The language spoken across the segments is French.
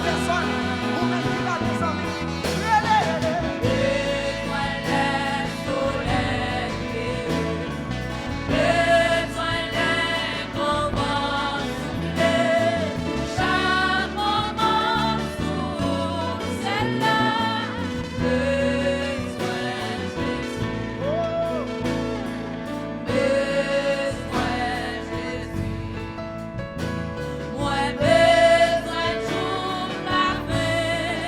Moi besoin de la paix.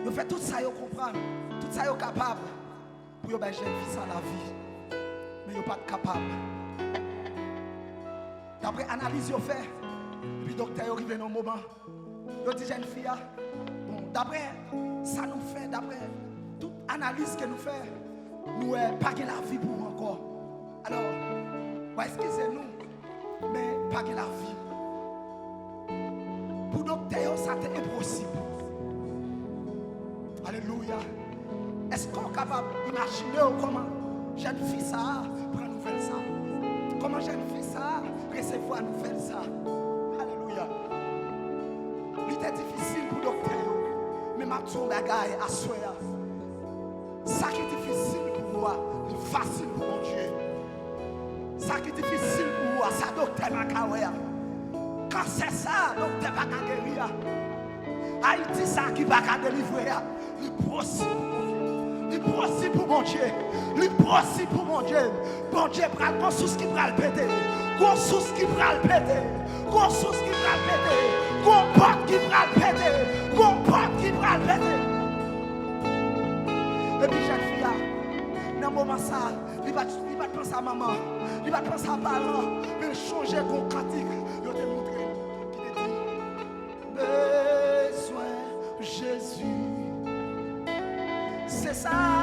Ils fait tout ça, ils comprennent. Tout ça, ils sont capables. Pour que jeune fille ça la vie. Mais ils ne sont pas capables. D'après l'analyse qu'ils fait, et puis le docteur arrive dans un moment. Il dit jeune fille, bon, d'après ça nous fait, d'après toute analyse que nous fait, nous n'avons pas la vie pour nous encore. Alors, excusez-nous, mais pas la vie. Pour le docteur, ça c'est impossible. Alléluia. Est-ce qu'on est capable d'imaginer comment jeune fille ça prend nouvelle ça? Comment jeune fille ça recevoir nouvelle ça? Alléluia. Il était difficile pour le docteur, mais ma tour bagaille à soi. Ça qui est difficile pour moi, c'est facile pour mon Dieu. Ça qui est difficile pour moi, ça docteur Makawea. Quand c'est ça, docteur va guérir. Haïti, ça qui va délivrer. Il possible. Il possible pour mon Dieu. Il possible pour mon Dieu. Bon Dieu, prend une source qui va le péter. Une source qui va le péter. Une source qui va le péter. Une porte qui va le péter. Une porte qui va le péter. Et puis, jeune fille, dans ce moment, ça, il va penser à maman. Il va penser à parents. Il va changer son pratique. Il va te montrer. Besoin Jésus. C'est ça.